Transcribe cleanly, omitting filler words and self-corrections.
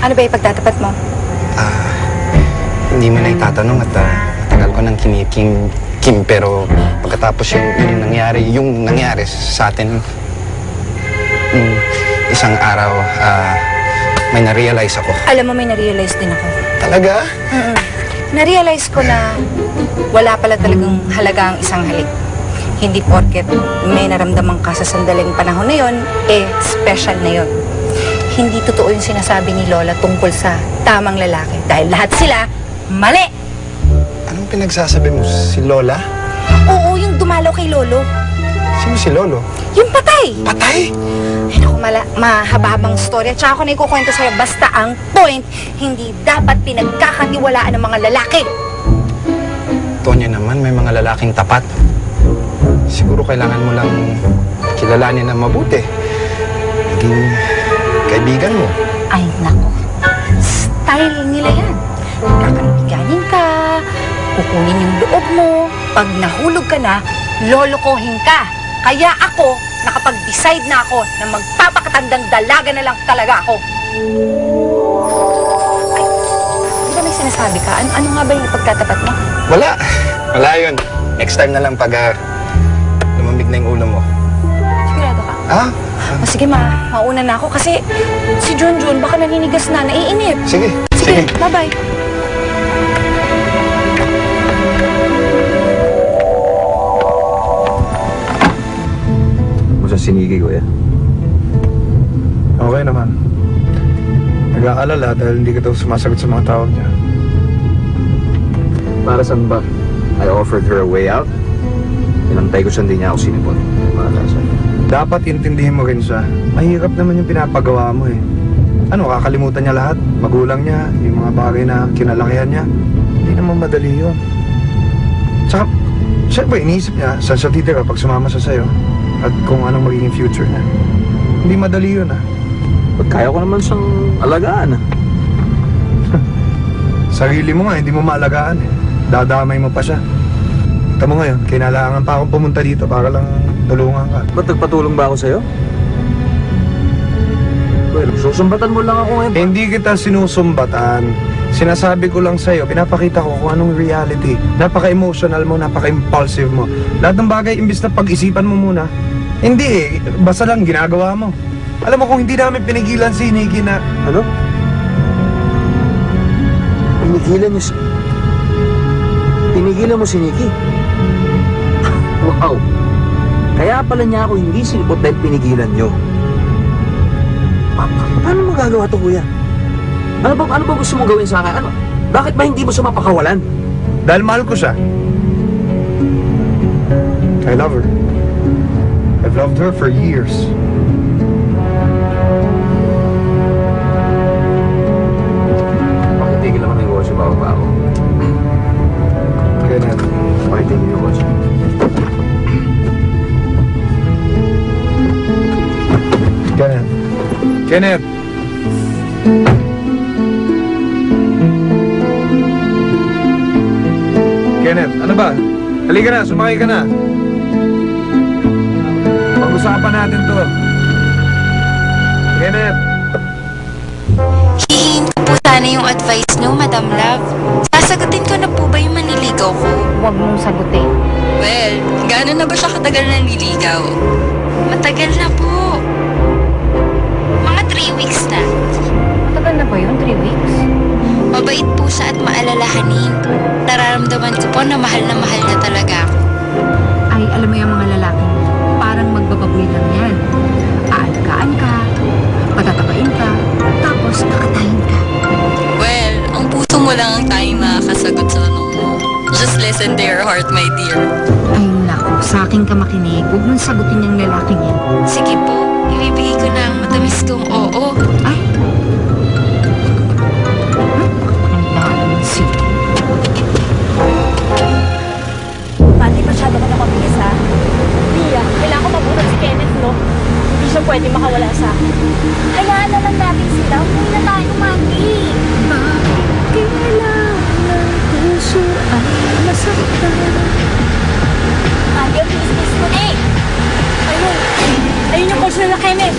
Ano ba ipagtatapat mo? Hindi mo na itatanong at matagal ko nang kinikim pero pagkatapos yung nangyari sa atin isang araw, may na-realize ako. Alam mo, may na-realize din ako. Talaga? Na-realize ko na wala pala talagang halaga ang isang halik. Hindi porket may naramdaman ka sa sandaling panahon na yon, special na yon. Hindi totoo yung sinasabi ni Lola tungkol sa tamang lalaki. Dahil lahat sila, mali! Anong pinagsasabi mo? Si Lola? Oo, yung dumalaw kay Lolo. Sino si Lolo? Yung patay! Patay? Ay naku, mahababang storya. Tsaka ako na ikukwento sa'yo. Basta ang point, hindi dapat pinagkakatiwalaan ng mga lalaki. Tonya naman, may mga lalaking tapat. Siguro kailangan mo lang kilalanin na mabuti. Naging kaibigan mo. Ay naku, style nila yan. Kakaibiganin ka, kukunin yung loob mo. Pag nahulog ka na, lolokohin ka. Kaya ako, nakapag-decide na ako na magpapakatandang dalaga na lang talaga ako. Ay, di ba may sinasabi ka? Ano nga ba yung pagtatapat mo? Wala. Wala yun. Next time na lang pag lumamig na yung ulo mo. Sigurado ka? Sige, mauna na ako kasi si Junjun baka naninigas na, naiinip. Sige. Bye-bye. Sa sinigi, kuya? Okay naman. Nag-aalala dahil hindi ka daw sumasagot sa mga tawag niya. Para saan ba? I offered her a way out. Inantay ko siya, hindi niya ako sinipot. Para saan? Dapat intindihin mo rin siya. Mahirap naman yung pinapagawa mo eh. Ano, kakalimutan niya lahat? Magulang niya, yung mga bagay na kinalakihan niya. Hindi naman madali yun. Tsaka, siyempre, iniisip niya, saan siya titira pag sumama siya sa'yo. At kung anong magiging future niya. Hindi madali yun Kaya ko naman siyang alagaan Sarili mo nga, hindi mo maalagaan eh. Dadamay mo pa siya. Ito mo ngayon, kailangan pa akong pumunta dito para lang tulungan ka. Ba't nagpatulong ba ako sa'yo? Well, susumbatan mo lang ako ngayon. Hindi kita sinusumbatan. Sinasabi ko lang sa'yo, pinapakita ko kung anong reality. Napaka-emotional mo, napaka-impulsive mo. Lahat ng bagay, imbis na pag-isipan mo muna, hindi eh, basta lang ginagawa mo. Alam mo, kung hindi namin pinigilan si Nikki na... Ano? Pinigilan mo si Nikki? Wow! Kaya pala niya ako hindi sinipot dahil pinigilan niyo. Paano magagawa ito, kuya? Ano ba gusto mong gawin sa akin? Bakit ba hindi mo siya mapakawalan? Dahil mahal ko siya. I love her. I've loved her for years. Pakitigil naman ng negosyo ba ako? Kenneth. Pakitigil yung negosyo. Kenneth! Kenneth, ano ba? Halika na, sumakay ka na. Pag-usapan natin to. Kenneth! Hihingi ko po sana yung advice niyo, Madam Love. Sasagutin ko na po ba yung manliligaw ko? Huwag mong sagutin. Well, gaano na ba siya katagal nanliligaw? Matagal na po. Mga 3 weeks na. Matagal na ba yun? 3 weeks? Mabait po siya at maalalahanin. Nararamdaman ko po na mahal na talaga ako. Ay, alam mo yung mga lalaki, parang magbababoy lang yan. Aalagaan ka, patatabain ka, tapos kakatayin ka. Well, ang puso mo lang ang tayong makakasagot sa tanong mo. Just listen to your heart, my dear. Ay, naku, sa akin ka makinig. Huwag mong sagutin yung lalaking yan. Sige po, ibibigay ko na ang matamis kong oo. Ay! Pati masyado ka na mabilis, ha? Mia, kailangan ko mabunod si Kenneth, no? Hindi siya pwede makawala sa akin. Hayaan na lang natin sila. Umuwi na tayo, Maki. Kailangan puso ay masaktan. Ayaw, please mo na eh. Ayun yung coach na Kenneth.